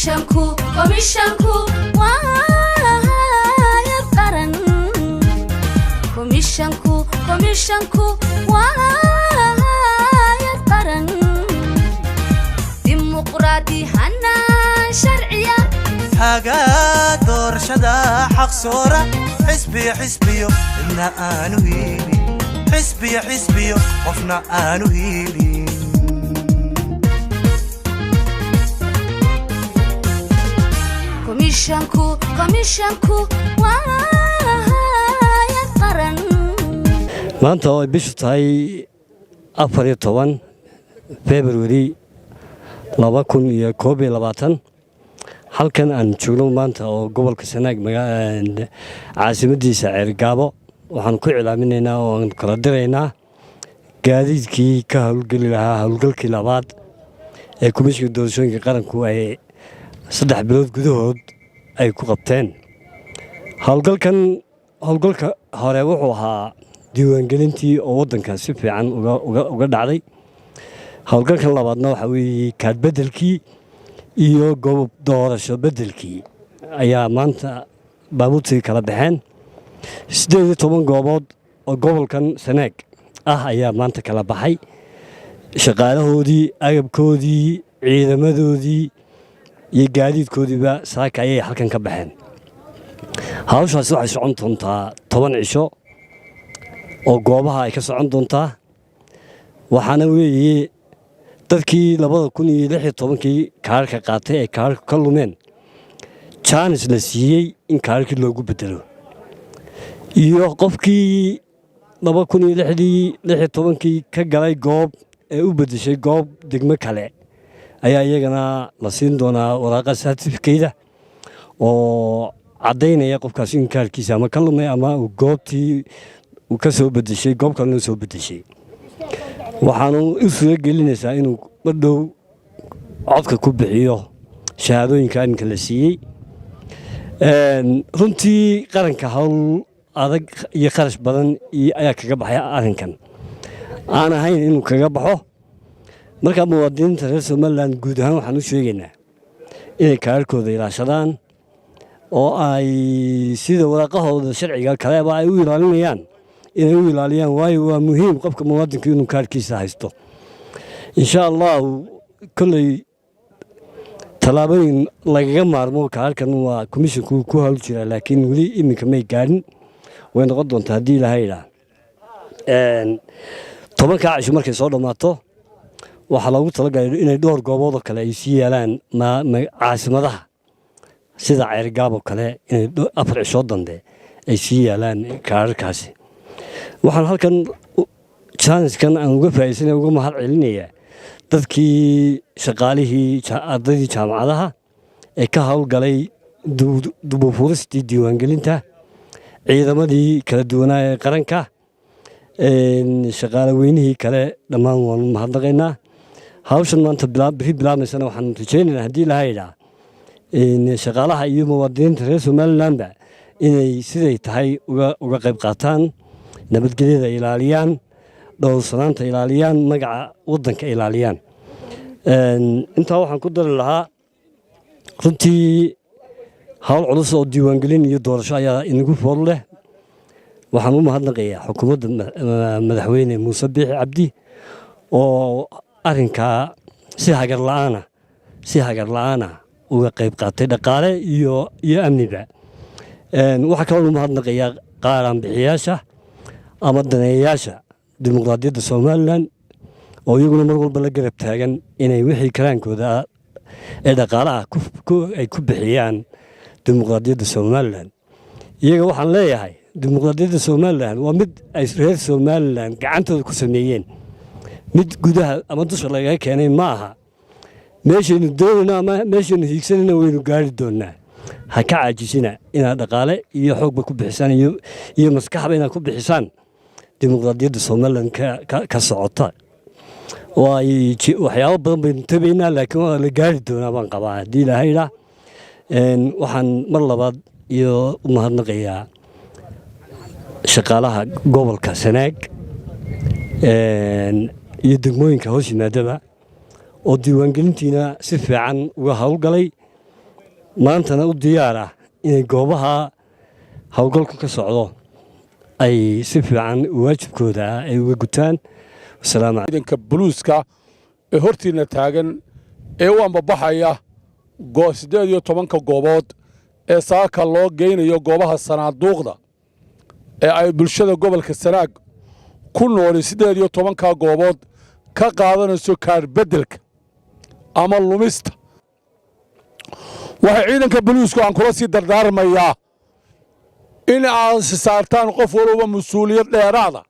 komishanku waaya qaran komishanku waaya qaran dimuqraadi hanaan sharciya haga doorashada xaq soora xisbiyo inna aanu heli xisbiyo qofna aanu heli komishanku waaya qaran maanta oo bishu tahay 14 February 2021 halkan aan joogno maanta oo gobolka Sanaag caasimadiisa Ceergaabo waxaan ku cilaaminaynaa oo aan kala diraynaa gaadiidkii ka hawlgali lahaa hawlgalkii labaad ee komishanka doorashooyinka qaranku ay 3 bilood gudahood ay ku qabteen hawlgalka hore wuxuu ahaa diiwaangelintii oo wadanka si fiican uga dhacday hawlgalkan labaadna waxa weeye kaad bedelkii iyo goob doorasho bedelkii ayaa maanta baabuurtii kala baxeen 18 goobood oo gobolkan Sanaag ah ayaa maanta kala baxay shaqaalahoodii agabkoodii ciidamadoodii iyo gaadiidkoodiiba saaka ayay halkan ka baxeen hawshaas waxay socon doontaa 10 cisho oo goobaha ay ka socon doontaa waxaana weeye dadkii 2016 kaarka qaatay ay kaarka ka lumeen chance la siiyey in kaarkii loogu bedelo iyo qofkii 2016 ka galay goob ee u bedeshay goob degmo kale ayaa iyagana la siin doonaa waraaqa certificate oo cadeynaya qofkaas in kaarkiisa ama ka lumay ama goobtii uu ka soo bedeshay goob kale soo bedeshay waxaanu u soo gelinaysaa inuu badhow codka ku bixiyo shahaadooyinka inka la siiyey runtii qaranka hawl adag iyo kharash badan ayaa kaga baxay arrinkan aan ahayn inuu kaga baxo marka muwaadiniinta reer Soomaaliland guud ahaan waxaan u sheegaynaa inay kaarkooda ilaashadaan oo ay sida waraaqahooda sharciga kale ay u ilaalinayaan inay u ilaaliyaan waayo waa muhiim qofka muwaadinka inuu kaarkiisa haysto insha Allah kulay talaabooyin lagaga maarmo kaarkan waa komishanku ku hawl jira laakiin wali iminka may gaarin way noqon doontaa hadii la hayra 10 cisho markay soo dhamaato waxa lagu talagalay inay dhowr goobood oo kale ay sii yeelaan caasimadaha sida Ceergaabo kale inay 4 cisho dambe ay sii yeelaan kaarkaasi waxaan halkan chance-kan aan uga faa'iideysanay uga mahad celinayaa dadkii shaqaalihii ardaydii jaamacadaha ee ka hawlgalay dubufuristii diiwaangelinta ciidamadii kala duwanaa ee qaranka shaqaale weynihii kale dhammaan waan mahadnaqaynaa hawshan maanta bilaabmaysana waxaan rajaynaynaa haddii la hayraa shaqaalaha iyo muwaadiniinta reer Somaliland inay siday tahay uga qayb qaataan nabadgelyada ilaaliyaan dhowrsanaanta ilaaliyaan magaca wadanka ilaaliyaan intaa waxaan ku dari lahaa runtii hawl culus oo diiwaangelin iyo doorasho ayaa inagu fool leh waxaan u mahadnaqayaa xukuumadda madaxweyne Muuse Biixi Cabdi oo arrinka si hagar la'aana uga qayb qaatay dhaqaale iyo amniga waxa kale oo mahadnaqayaa qaaran bixiyaasha ama daneeyaasha dimuqraadiyadda Soomaaliland oo iyaguna mar walba la garab taagan inay wixii karaankooda ee dhaqaalaha ay ku bixiyaan dimuqraadiyadda Soomaaliland iyaga waxaan leeyahay dimuqraadiyadda Soomaaliland waa mid ay reer Soomaaliland gacantooda ku sameeyeen mid gudaha ama dusha laga keenay ma aha meeshaynu doonayno ama meeshaynu hiigsanayno waynu gaari doonaa ha ka caajisina inaad dhaqaale iyo xoogba ku bixisaan iyo maskaxba inaad ku bixisaan dimuqraadiyadda Soomaaliland ka socota waxyaabo badan baynu tabaynaa laakiin waa la gaari doonaa baan qabaa haddii la hayra waxaan mar labaad iyo u mahadnaqayaa shaqaalaha gobolka Sanaag iyo degmooyinka hoos yimaadaba oo diiwaangelintiina si fiican uga hawlgalay maantana u diyaar ah inay goobaha howlgalku ka socdo ay si fiican waajibkooda ay uga gutaan. ciidanka buluuska ee hortiina taagan ee u ambabaxaya 18 goobood ee saaka loo geynayo goobaha sanaaduuqda ee ay bulshada gobolka Sanaag ku nool 18 goobood ka qaadanayso kaar bedelka ama lumista. waxa ciidanka buluuska aan kula sii dardaarmayaa in aad saartaan qof walba mas'uuliyad dheeraad ah